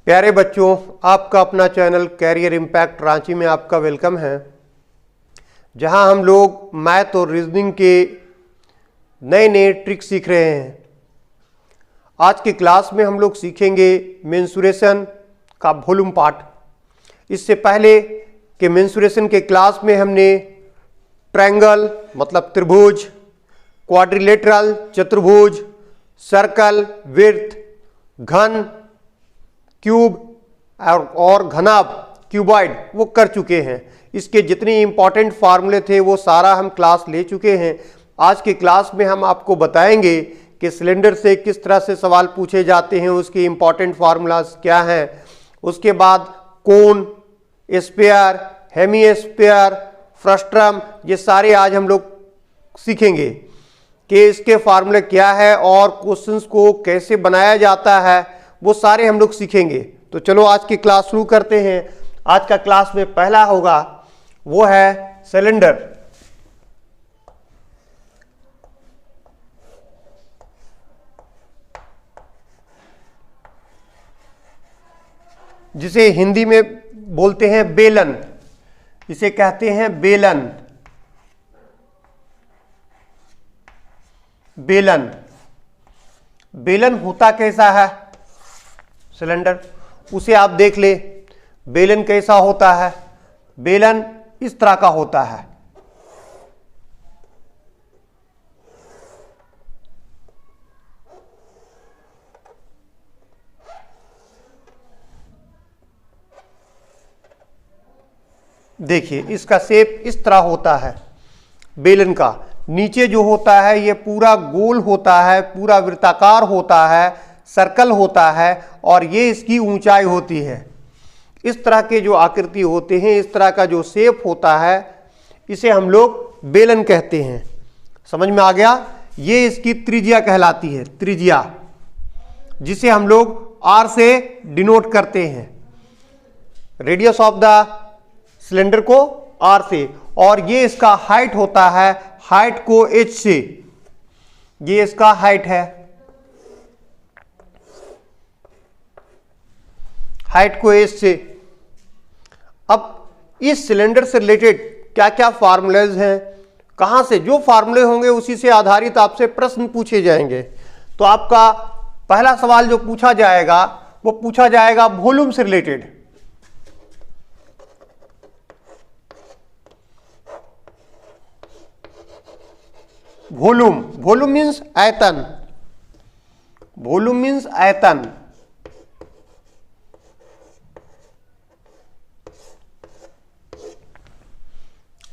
प्यारे बच्चों, आपका अपना चैनल कैरियर इम्पैक्ट रांची में आपका वेलकम है, जहां हम लोग मैथ और रीजनिंग के नए नए ट्रिक सीख रहे हैं। आज की क्लास में हम लोग सीखेंगे मेंसुरेशन का वॉल्यूम पार्ट। इससे पहले कि मेंसुरेशन के क्लास में हमने ट्रायंगल मतलब त्रिभुज, क्वाड्रिलेटरल चतुर्भुज, सर्कल, विड्थ, घन, क्यूब और घनाभ क्यूबॉइड वो कर चुके हैं। इसके जितने इंपॉर्टेंट फार्मूले थे वो सारा हम क्लास ले चुके हैं। आज की क्लास में हम आपको बताएंगे कि सिलेंडर से किस तरह से सवाल पूछे जाते हैं, उसके इंपॉर्टेंट फार्मूलाज क्या हैं। उसके बाद कोन, स्फीयर, हेमी स्फीयर, फ्रस्ट्रम, ये सारे आज हम लोग सीखेंगे कि इसके फार्मूले क्या है और क्वेश्चंस को कैसे बनाया जाता है, वो सारे हम लोग सीखेंगे। तो चलो आज की क्लास शुरू करते हैं। आज का क्लास में पहला होगा वो है सिलेंडर। जिसे हिंदी में बोलते हैं बेलन, इसे कहते हैं बेलन। बेलन बेलन होता कैसा है सिलेंडर, उसे आप देख ले। बेलन कैसा होता है? बेलन इस तरह का होता है। देखिए इसका शेप इस तरह होता है बेलन का। नीचे जो होता है ये पूरा गोल होता है, पूरा वृत्ताकार होता है, सर्कल होता है और ये इसकी ऊंचाई होती है। इस तरह के जो आकृति होते हैं, इस तरह का जो शेप होता है, इसे हम लोग बेलन कहते हैं। समझ में आ गया? ये इसकी त्रिज्या कहलाती है, त्रिज्या, जिसे हम लोग आर से डिनोट करते हैं। रेडियस ऑफ द सिलेंडर को आर से, और ये इसका हाइट होता है, हाइट को एच से। ये इसका हाइट है, हाइट को एच से। अब इस सिलेंडर से रिलेटेड क्या क्या फार्मूलेज हैं, कहां से जो फार्मूले होंगे उसी से आधारित आपसे प्रश्न पूछे जाएंगे। तो आपका पहला सवाल जो पूछा जाएगा वो पूछा जाएगा वॉल्यूम से रिलेटेड। वॉल्यूम, वॉल्यूम मीन्स आयतन, वॉल्यूम मीन्स आयतन।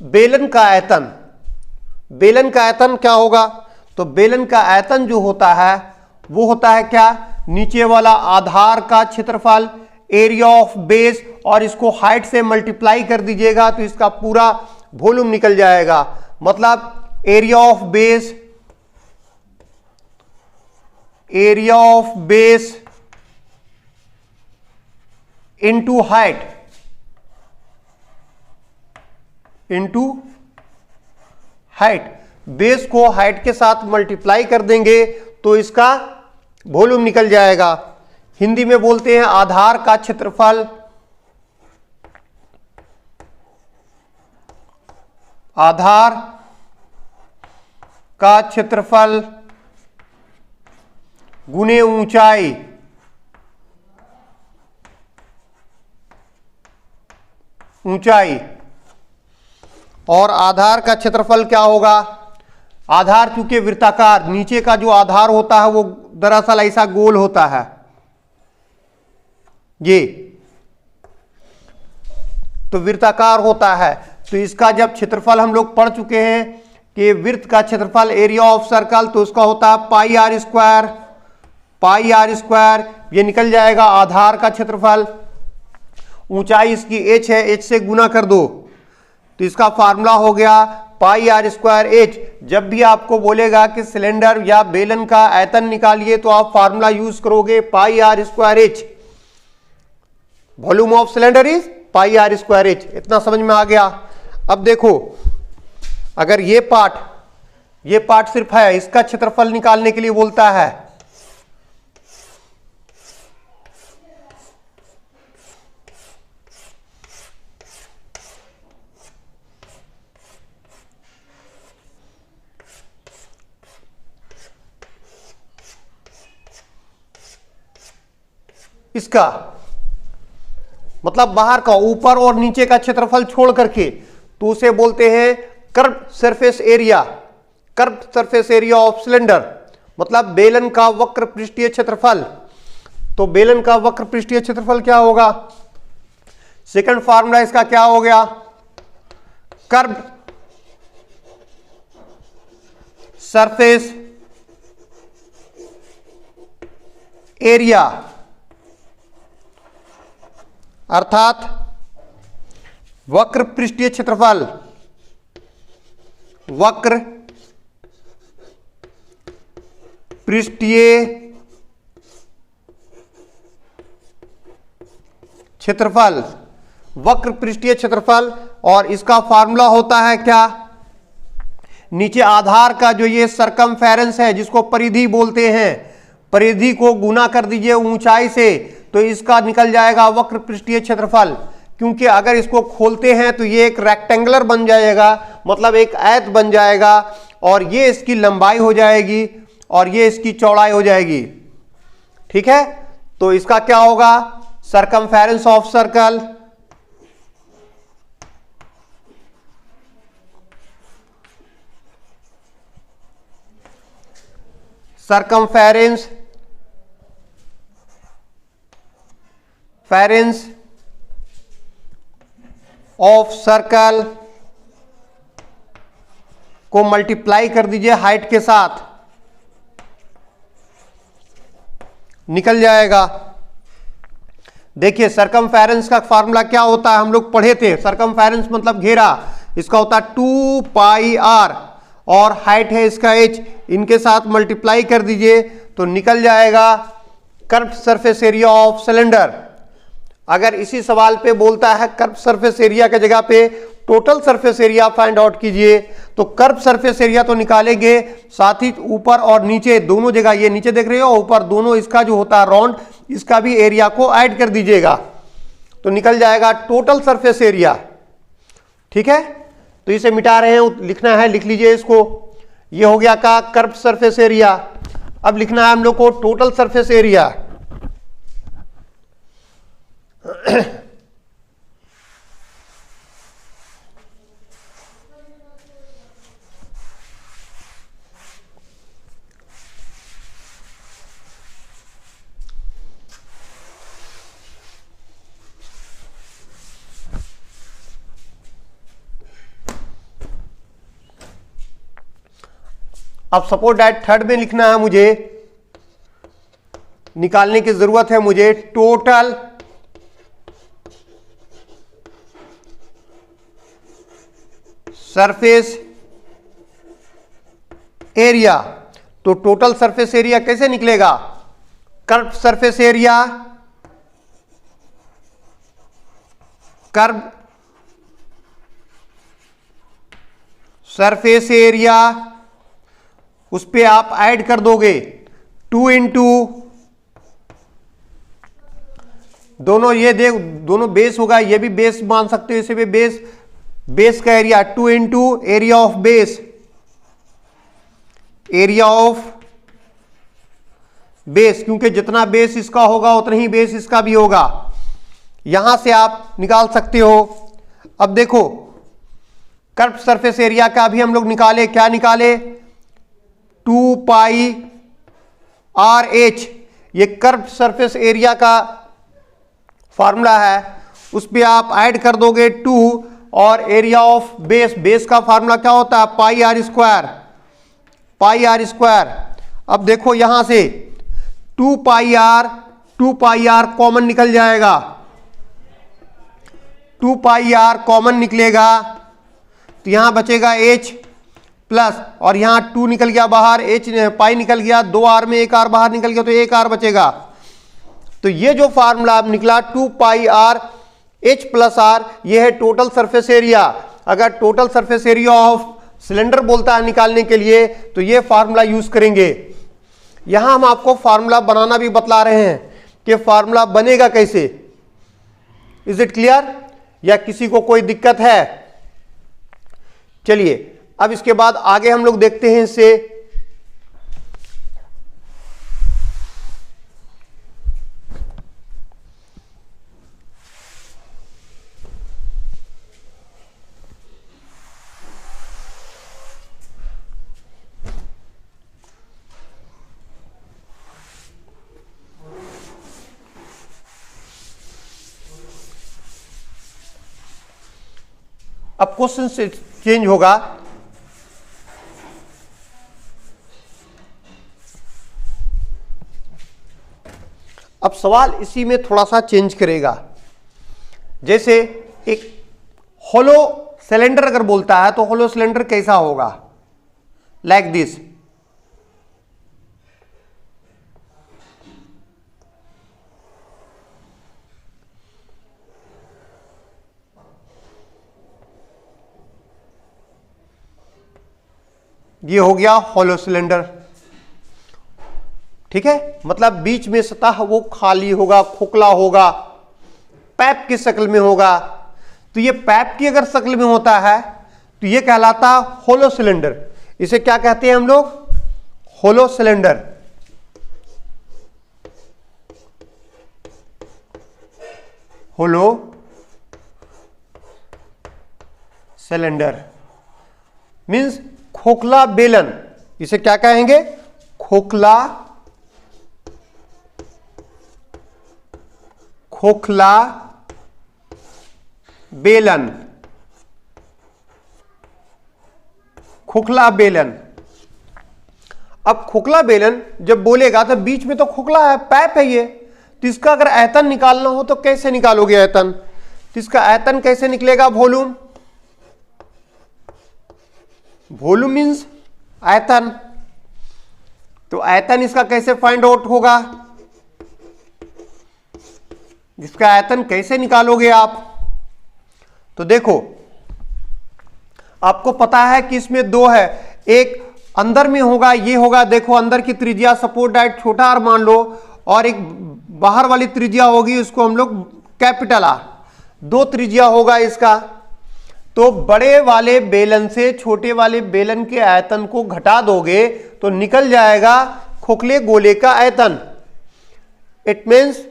बेलन का आयतन, बेलन का आयतन क्या होगा? तो बेलन का आयतन जो होता है वो होता है क्या? नीचे वाला आधार का क्षेत्रफल, एरिया ऑफ बेस, और इसको हाइट से मल्टीप्लाई कर दीजिएगा तो इसका पूरा वॉल्यूम निकल जाएगा। मतलब area of base, area of base into height, into height. Base को हाइट के साथ मल्टीप्लाई कर देंगे तो इसका वॉल्यूम निकल जाएगा। हिंदी में बोलते हैं आधार का क्षेत्रफल, आधार का क्षेत्रफल गुने ऊंचाई, ऊंचाई। और आधार का क्षेत्रफल क्या होगा? आधार चूंकि वृत्ताकार, नीचे का जो आधार होता है वो दरअसल ऐसा गोल होता है, ये तो वृत्ताकार होता है। तो इसका जब क्षेत्रफल हम लोग पढ़ चुके हैं कि वृत्त का क्षेत्रफल एरिया ऑफ सर्कल, तो उसका होता है pi r square, pi r square. ये निकल जाएगा आधार का क्षेत्रफल। ऊंचाई इसकी h है, h से गुना कर दो तो इसका फार्मूला हो गया पाई आर स्क्वायर एच। जब भी आपको बोलेगा कि सिलेंडर या बेलन का आयतन निकालिए तो आप फार्मूला यूज करोगे pi r square h. Volume of cylinder is pi r square h. इतना समझ में आ गया? अब देखो, अगर ये पार्ट सिर्फ है, इसका क्षेत्रफल निकालने के लिए बोलता है इसका मतलब बाहर का, ऊपर और नीचे का क्षेत्रफल छोड़ करके, तो उसे बोलते हैं curve surface area. Curve surface area of cylinder मतलब बेलन का वक्र पृष्ठीय क्षेत्रफल। तो बेलन का वक्र पृष्ठीय क्षेत्रफल क्या होगा? सेकंड फार्मूला इसका क्या हो गया? कर्व सरफेस एरिया, अर्थात वक्र पृष्ठीय क्षेत्रफल, वक्र पृष्ठीय क्षेत्रफल, वक्र पृष्ठीय क्षेत्रफल। और इसका फार्मूला होता है क्या? नीचे आधार का जो ये सरकमफेरेंस है, जिसको परिधि बोलते हैं, परिधि को गुना कर दीजिए ऊंचाई से, तो इसका निकल जाएगा वक्र पृष्ठीय क्षेत्रफल। क्योंकि अगर इसको खोलते हैं तो ये एक रेक्टेंगुलर बन जाएगा, मतलब एक आयत बन जाएगा, और ये इसकी लंबाई हो जाएगी और ये इसकी चौड़ाई हो जाएगी। ठीक है, तो इसका क्या होगा? Circumference of circle circumference of circle को मल्टीप्लाई कर दीजिए हाइट के साथ, निकल जाएगा। देखिए सरकमफेरेंस का फार्मूला क्या होता है, हम लोग पढ़े थे। सरकमफेरेंस मतलब घेरा, इसका होता है 2 पाई आर, और हाइट है इसका h, इनके साथ मल्टीप्लाई कर दीजिए तो निकल जाएगा curve surface area of cylinder. अगर इसी सवाल पे बोलता है कर्व सरफेस एरिया की जगह पे total surface area find out कीजिए, तो कर्व सरफेस एरिया तो निकालेंगे, साथ ही ऊपर और नीचे दोनों जगह, ये नीचे देख रहे हो, ऊपर दोनों इसका जो होता है राउंड, इसका भी एरिया को ऐड कर दीजिएगा तो निकल जाएगा टोटल सरफेस एरिया। ठीक है, तो इसे मिटा रहे हैं, लिखना है, लिख लीजिए इसको। ये हो गया का कर्व सरफेस एरिया। अब लिखना है हम लोग को टोटल सरफेस एरिया। अब सपोज दैट थर्ड में लिखना है मुझे, निकालने की जरूरत है मुझे टोटल सरफेस एरिया। तो टोटल सरफेस एरिया कैसे निकलेगा? Curve surface area, curve surface area, उस पे आप ऐड कर दोगे 2 इंटू दोनों, ये देख दोनों बेस होगा, ये भी बेस मान सकते हो, इसे भी बेस, बेस का area 2 into area of base, area of base, क्योंकि जितना बेस इसका होगा उतना ही बेस इसका भी होगा। यहां से आप निकाल सकते हो। अब देखो कर्व सरफेस एरिया का भी हम लोग निकाले, क्या निकाले? 2 पाई आर एच, ये कर्व सरफेस एरिया का फार्मूला है, उस पे आप ऐड कर दोगे 2, और एरिया ऑफ बेस, बेस का फार्मूला क्या होता है? Pi r square, pi r square. अब देखो यहां से 2 पाई आर कॉमन निकल जाएगा, 2 पाई आर कॉमन निकलेगा तो यहां बचेगा h प्लस, और यहां 2 निकल गया बाहर, h पाई निकल गया, 2 आर में 1 आर बाहर निकल गया तो 1 आर बचेगा। तो ये जो फार्मूला निकला 2 pi are h plus are, ये है टोटल सरफेस एरिया। अगर total surface area of cylinder बोलता है निकालने के लिए तो ये फार्मूला यूज करेंगे। यहां हम आपको फार्मूला बनाना भी बतला रहे हैं कि फार्मूला बनेगा कैसे। इज इट क्लियर, या किसी को कोई दिक्कत है? चलिए अब इसके बाद आगे हम लोग देखते हैं इससे। अब क्वेश्चन से चेंज होगा, अब सवाल इसी में थोड़ा सा चेंज करेगा। जैसे एक होलो सिलेंडर अगर बोलता है तो होलो सिलेंडर कैसा होगा, लाइक दिस। ये हो गया होलो सिलेंडर, ठीक है, मतलब बीच में सतह वो खाली होगा, खोखला होगा, पैप की शक्ल में होगा। तो ये पैप की अगर शक्ल में होता है तो ये कहलाता होलो सिलेंडर। इसे क्या कहते हैं हम लोग, hollow cylinder. Hollow cylinder means खोखला बेलन। इसे क्या कहेंगे, खोखला बेलन, खोखला बेलन। अब खोखला बेलन जब बोलेगा तो बीच में तो खोखला है, पैप है ये, तो इसका अगर आयतन निकालना हो तो कैसे निकालोगे आयतन, तो इसका आयतन कैसे निकलेगा, वॉल्यूम। वॉल्यूम मीन्स आयतन, तो आयतन इसका कैसे फाइंड आउट होगा, इसका आयतन कैसे निकालोगे आप। तो देखो आपको पता है कि इसमें दो है, एक अंदर में होगा, ये होगा, देखो अंदर की त्रिज्या सपोर्ट डाइट छोटा आर मान लो, और एक बाहर वाली त्रिज्या होगी उसको हम लोग कैपिटल आर, दो त्रिज्या होगा इसका। तो बड़े वाले बेलन से छोटे वाले बेलन के आयतन को घटा दोगे तो निकल जाएगा खोखले गोले का आयतन। It means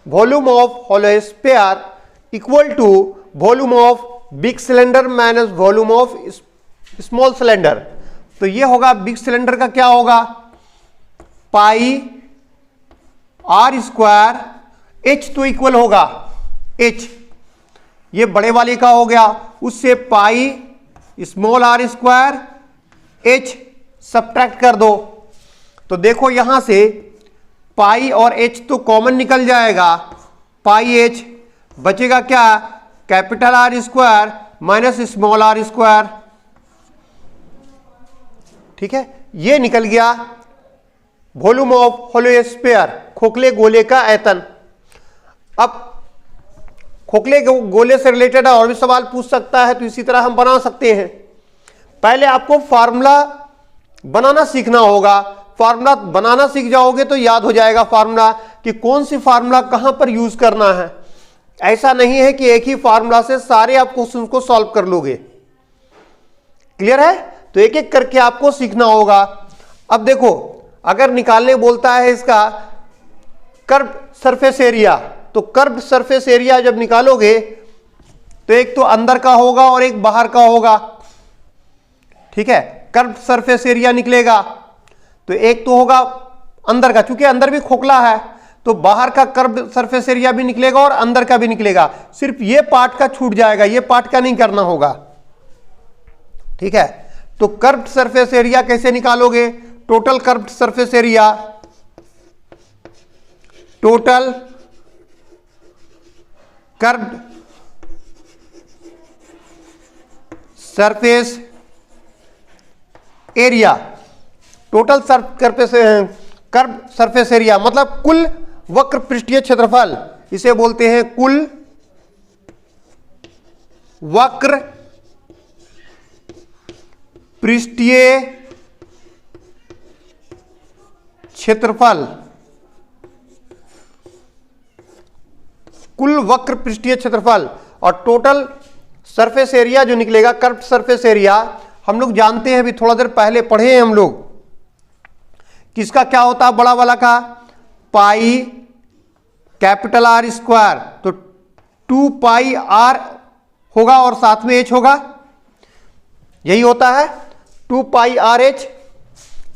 volume of hollow sphere equal to volume of big cylinder minus volume of small cylinder. तो ये होगा बिग सिलेंडर का क्या होगा, पाई आर स्क्वायर, एच तो इक्वल होगा एच, ये बड़े वाले का हो गया, उससे pi small r square h subtract कर दो। तो देखो यहां से पाई और एच तो कॉमन निकल जाएगा, पाई एच बचेगा क्या, capital R square minus small r square, ठीक है, ये निकल गया वॉल्यूम ऑफ होलो स्फीयर, खोखले गोले का आयतन। अब खोखले गोले से रिलेटेड और भी सवाल पूछ सकता है, तो इसी तरह हम बना सकते हैं। पहले आपको फार्मूला बनाना सीखना होगा, फार्मूला बनाना सीख जाओगे तो याद हो जाएगा फार्मूला कि कौन सी फार्मूला कहां पर यूज करना है। ऐसा नहीं है कि एक ही फार्मूला से सारे आप क्वेश्चन को सॉल्व कर लोगे, क्लियर है, तो एक एक करके आपको सीखना होगा। अब देखो अगर निकालने बोलता है इसका कर्व सरफेस एरिया, तो कर्व सरफेस एरिया जब निकालोगे तो एक तो अंदर का होगा और एक बाहर का होगा, ठीक है, कर्व सरफेस एरिया निकलेगा। तो एक तो होगा अंदर का, चूंकि अंदर भी खोखला है तो बाहर का कर्व सरफेस एरिया भी निकलेगा और अंदर का भी निकलेगा, सिर्फ ये पार्ट का छूट जाएगा, ये पार्ट का नहीं करना होगा, ठीक है। तो कर्व सरफेस एरिया कैसे निकालोगे, total curve surface area, total curve surface area, total curve surface area मतलब कुल वक्र पृष्ठीय क्षेत्रफल, इसे बोलते हैं कुल वक्र पृष्ठीय क्षेत्रफल, कुल वक्र पृष्ठीय क्षेत्रफल। और टोटल सरफेस एरिया जो निकलेगा, कर्व सरफेस एरिया, हम लोग जानते हैं, अभी थोड़ा देर पहले पढ़े हैं हम लोग, किसका क्या होता है, बड़ा वाला का पाई कैपिटल आर स्क्वायर, तो 2 पाई आर होगा और साथ में एच होगा, यही होता है 2 पाई आर एच,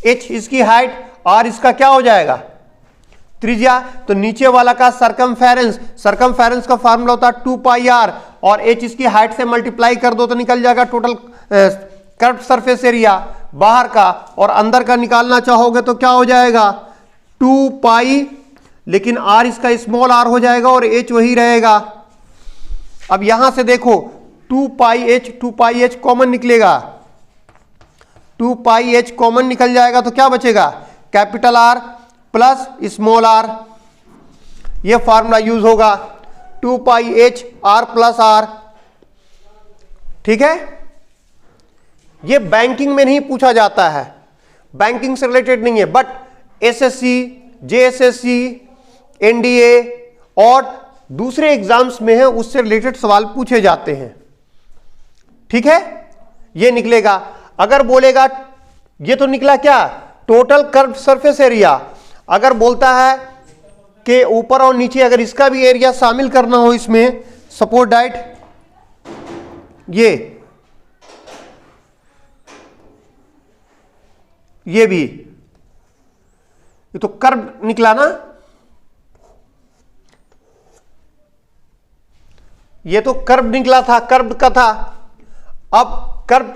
एच इसकी हाइट, आर इसका क्या हो जाएगा, त्रिज्या। तो नीचे वाला का सरकमफेरेंस, सरकमफेरेंस का फार्मूला होता है 2 पाई आर, और h इसकी हाइट से मल्टीप्लाई कर दो तो निकल जाएगा टोटल कर्व सरफेस एरिया बाहर का, और अंदर का निकालना चाहोगे तो क्या हो जाएगा 2 पाई, लेकिन r इसका स्मॉल r हो जाएगा और h वही रहेगा। अब यहां से देखो 2 पाई h कॉमन निकलेगा, 2 पाई h कॉमन निकल जाएगा तो क्या बचेगा capital R plus small r, ये फार्मूला यूज होगा 2 पाई h r प्लस r। ठीक है, ये बैंकिंग में नहीं पूछा जाता है, बैंकिंग से रिलेटेड नहीं है, बट एसएससी, जेएसएससी, एनडीए और दूसरे एग्जाम्स में है उससे रिलेटेड सवाल पूछे जाते हैं। ठीक है, ये निकलेगा। अगर बोलेगा ये तो निकला क्या टोटल कर्व सरफेस एरिया, अगर बोलता है कि ऊपर और नीचे अगर इसका भी एरिया शामिल करना हो इसमें, सपोज दैट ये भी, ये तो कर्व निकला ना, ये तो कर्व निकला था, कर्व का था। अब कर्व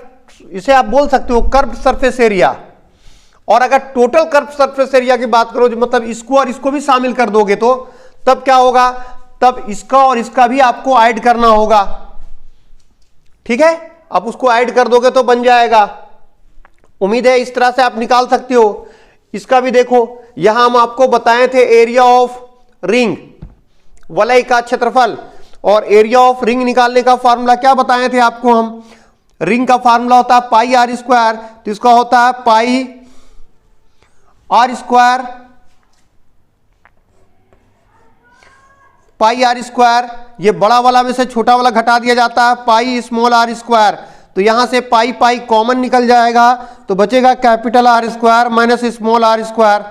इसे आप बोल सकते हो कर्व सरफेस एरिया, और अगर टोटल कर्व सरफेस एरिया की बात करो मतलब इसको और इसको भी शामिल कर दोगे तो तब क्या होगा, तब इसका और इसका भी आपको ऐड करना होगा। ठीक है, आप उसको ऐड कर दोगे तो बन जाएगा। उम्मीद है इस तरह से आप निकाल सकते हो। इसका भी देखो, यहां हम आपको बताए थे एरिया ऑफ रिंग, वलय का क्षेत्रफल, और एरिया ऑफ रिंग निकालने का फार्मूला क्या बताए थे आपको हम, रिंग का फार्मूला होता है पाई आर स्क्वायर, तो इसका होता है pi r square, pi r square, ये बड़ा वाला में से छोटा वाला घटा दिया जाता है पाई स्मॉल आर स्क्वायर, तो यहां से पाई पाई कॉमन निकल जाएगा तो बचेगा capital R square minus small r square.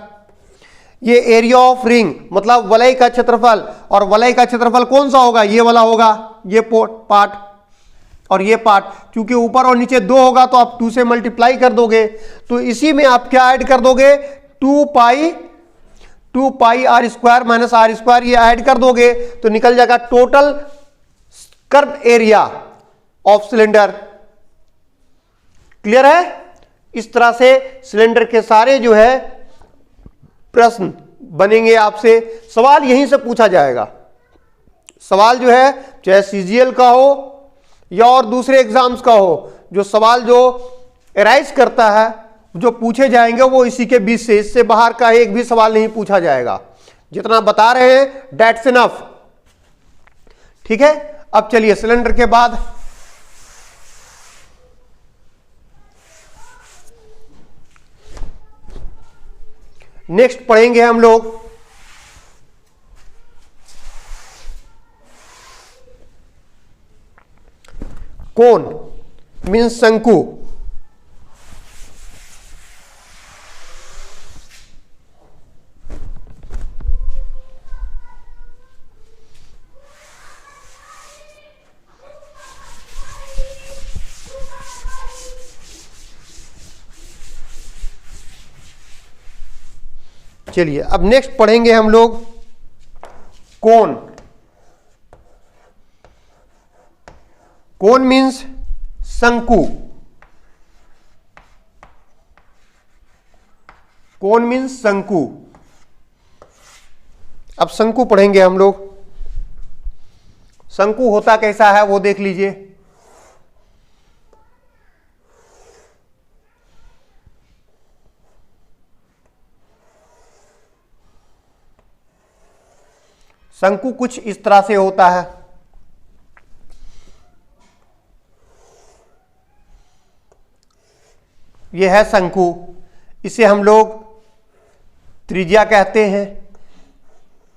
ये एरिया ऑफ रिंग मतलब वलय का क्षेत्रफल, और वलय का क्षेत्रफल कौन सा होगा, ये वाला होगा, ये पार्ट और ये पार्ट, क्योंकि ऊपर और नीचे 2 होगा तो आप 2 से मल्टीप्लाई कर दोगे, तो इसी में आप क्या ऐड कर दोगे 2 pi r square minus r square, ये ऐड कर दोगे तो निकल जाएगा total curve area of cylinder. Clear है? इस तरह से सिलेंडर के सारे जो है प्रश्न बनेंगे आपसे, सवाल यहीं से पूछा जाएगा। सवाल जो है चाहे सीजीएल का हो या और दूसरे एग्जाम्स का हो, जो सवाल जो एराइज करता है जो पूछे जाएंगे वो इसी के बीच से, इससे बाहर का एक भी सवाल नहीं पूछा जाएगा। जितना बता रहे हैं दैट्स इनफ। ठीक है, अब चलिए सिलेंडर के बाद नेक्स्ट पढ़ेंगे हम लोग कोन मीन्स शंकु। चलिए अब नेक्स्ट पढ़ेंगे हम लोग कोन। कोन मीन्स शंकु, कोन मीन्स शंकु। अब शंकु पढ़ेंगे हम लोग। शंकु होता कैसा है वो देख लीजिए। शंकु कुछ इस तरह से होता है। यह है शंकु, इसे हम लोग त्रिज्या कहते हैं,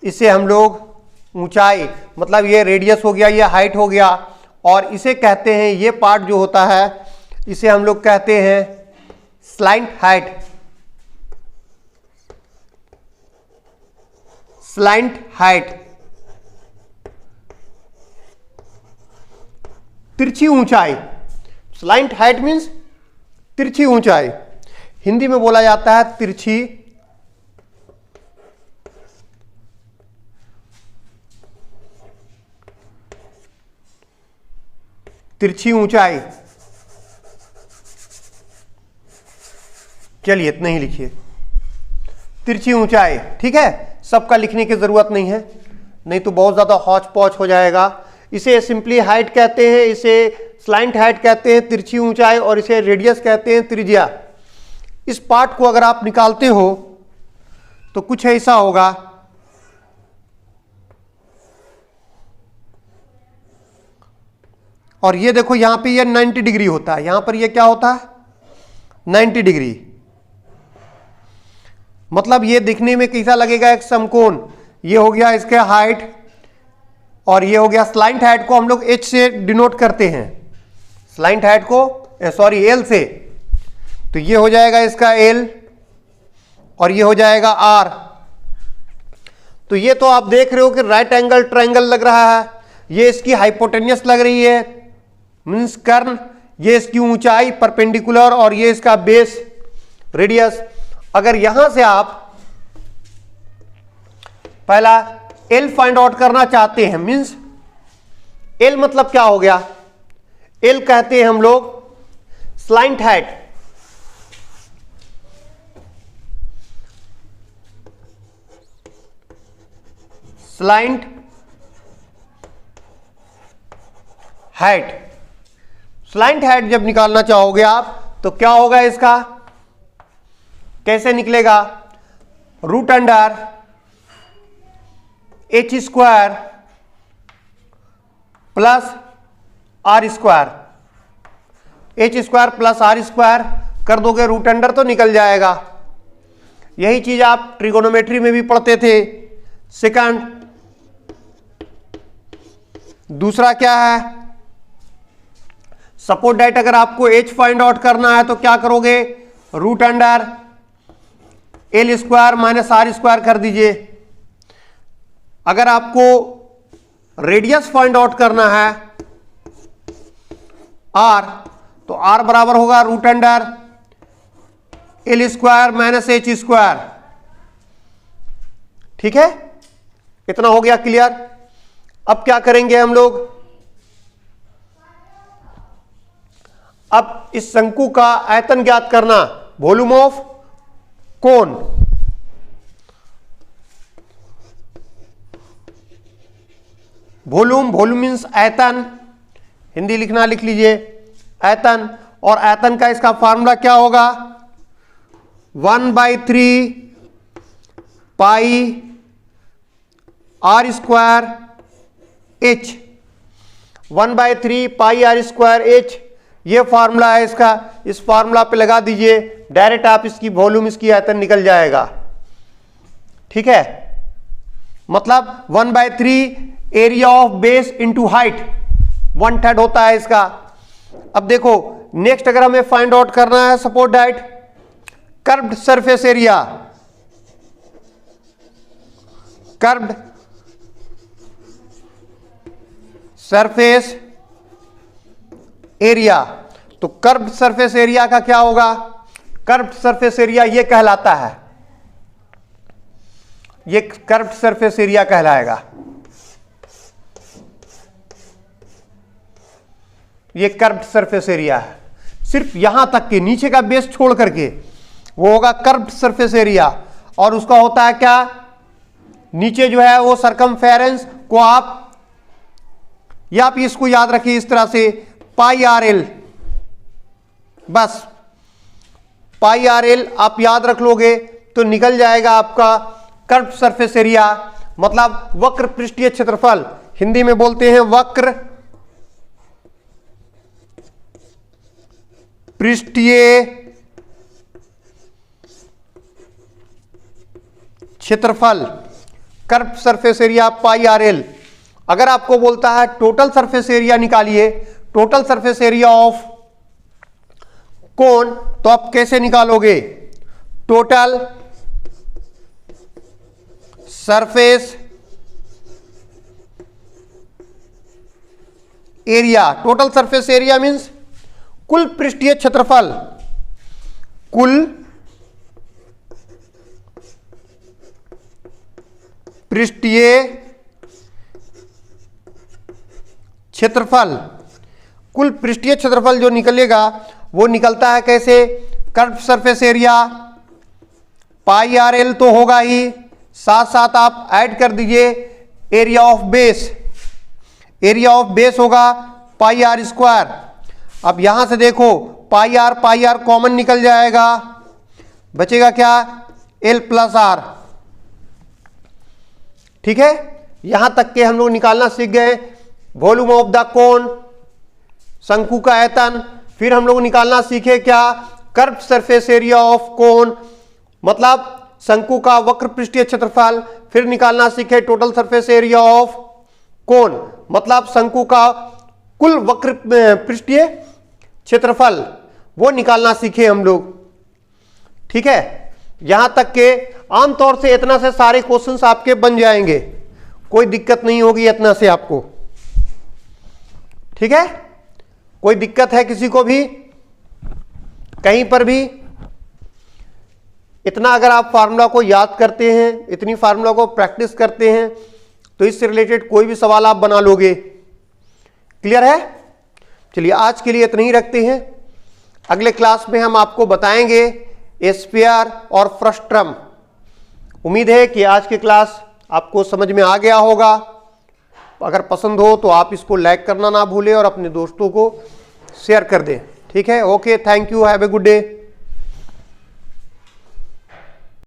इसे हम लोग ऊंचाई मतलब ये रेडियस हो गया, ये हाइट हो गया, और इसे कहते हैं ये पार्ट जो होता है इसे हम लोग कहते हैं स्लाइंट हाइट। स्लाइंट हाइट तिरछी ऊंचाई। स्लाइंट हाइट मीन्स तिरछी ऊंचाई, हिंदी में बोला जाता है तिरछी तिरछी ऊंचाई, चलिए इतना ही लिखिए, तिरछी ऊंचाई। ठीक है, सबका लिखने की जरूरत नहीं है, नहीं तो बहुत ज्यादा हौच पौच हो जाएगा। इसे सिंपली हाइट कहते हैं, इसे स्लाइंट हाइट कहते हैं, तिरछी ऊंचाई, और इसे रेडियस कहते हैं, त्रिज्या। इस पार्ट को अगर आप निकालते हो तो कुछ ऐसा होगा, और ये देखो यहां पे ये 90 डिग्री होता है, यहां पर ये क्या होता है 90 डिग्री। मतलब ये दिखने में कैसा लगेगा, एक समकोण। ये हो गया इसके हाइट, और ये हो गया स्लाइंट हाइट को हम लोग h से डिनोट करते हैं, स्लाइंट हाइट को सॉरी l से। तो ये हो जाएगा इसका l, और ये हो जाएगा r। तो ये तो आप देख रहे हो कि राइट एंगल ट्रायंगल लग रहा है, ये इसकी हाइपोटेन्यूस लग रही है, मीन्स कर्ण, ये इसकी ऊंचाई परपेंडिकुलर, और ये इसका बेस रेडियस। अगर यहां से आप पहला L फाइंड आउट करना चाहते हैं, मीन्स L मतलब क्या हो गया, L कहते हैं हम लोग slant height, slant height. Slant height जब निकालना चाहोगे आप तो क्या होगा, इसका कैसे निकलेगा, root under h square plus r square, h square plus r square कर दोगे, रूट अंडर तो निकल जाएगा। यही चीज आप ट्रिगोनोमेट्री में भी पढ़ते थे। सेकंड, दूसरा क्या है, सपोर्ट डाइट अगर आपको h फाइंड आउट करना है तो क्या करोगे, root under l square minus r square कर दीजिए। अगर आपको रेडियस फाइंड आउट करना है r, तो r बराबर होगा root under l square minus h square. ठीक है, इतना हो गया क्लियर। अब क्या करेंगे हम लोग, अब इस शंकु का आयतन ज्ञात करना, volume of cone. Volume means आयतन, हिंदी लिखना लिख लीजिए आयतन, और आयतन का इसका फार्मूला क्या होगा, 1/3 pi r square h, 1/3 pi r square h, ये फार्मूला है इसका। इस फार्मूला पे लगा दीजिए, डायरेक्ट आप इसकी वॉल्यूम, इसकी आयतन निकल जाएगा। ठीक है, मतलब 1/3 area of base into height, 1/3 होता है इसका। अब देखो नेक्स्ट, अगर हमें फाइंड आउट करना है support diet, curved surface area, curved surface area, तो कर्व्ड सरफेस एरिया का क्या होगा, कर्व्ड सरफेस एरिया ये कहलाता है, ये कर्व्ड सरफेस एरिया कहलाएगा। ये कर्व्ड सरफेस एरिया है, सिर्फ यहां तक के नीचे का बेस छोड़ करके वो होगा कर्व्ड सरफेस एरिया। और उसका होता है क्या, नीचे जो है वो सरकमफेरेंस को आप, या आप इसको याद रखिए इस तरह से, पाई आर एल, बस पाई आर एल आप याद रख लोगे तो निकल जाएगा आपका कर्व्ड सरफेस एरिया, मतलब वक्र पृष्ठीय क्षेत्रफल। हिंदी में बोलते हैं वक्र पृष्ठीय क्षेत्रफल, curved surface area pi R L. अगर आपको बोलता है टोटल सरफेस एरिया निकालिए, total surface area of cone, तो आप कैसे निकालोगे, total surface area, total surface area means कुल पृष्ठीय क्षेत्रफल, कुल पृष्ठीय क्षेत्रफल। कुल पृष्ठीय क्षेत्रफल जो निकलेगा वो निकलता है कैसे, curve surface area pi R L तो होगा ही, साथ साथ आप ऐड कर दीजिए area of base, area of base होगा पाई आर स्क्वायर। अब यहां से देखो पाई आर कॉमन निकल जाएगा, बचेगा क्या, एल प्लस आर। ठीक है, यहां तक के हम लोग निकालना सीख गए वॉल्यूम ऑफ द कोन, शंकु का आयतन। फिर हम लोग निकालना सीखे क्या, curve surface area of cone, मतलब शंकु का वक्र पृष्ठीय क्षेत्रफल। फिर निकालना सीखे total surface area of cone, मतलब शंकु का कुल वक्र पृष्ठीय क्षेत्रफल, वो निकालना सीखे हम लोग। ठीक है, यहां तक के आमतौर से इतना से सारे क्वेश्चंस आपके बन जाएंगे, कोई दिक्कत नहीं होगी इतना से आपको। ठीक है, कोई दिक्कत है किसी को भी कहीं पर भी? इतना अगर आप फार्मूला को याद करते हैं, इतनी फार्मूला को प्रैक्टिस करते हैं, तो इससे रिलेटेड कोई भी सवाल आप बना लोगे। क्लियर है? चलिए आज के लिए इतना ही रखते हैं, अगले क्लास में हम आपको बताएंगे स्फीयर और फ्रस्ट्रम। उम्मीद है कि आज की क्लास आपको समझ में आ गया होगा। अगर पसंद हो तो आप इसको लाइक करना ना भूलें और अपने दोस्तों को शेयर कर दें। ठीक है, okay, thank you, have a good day.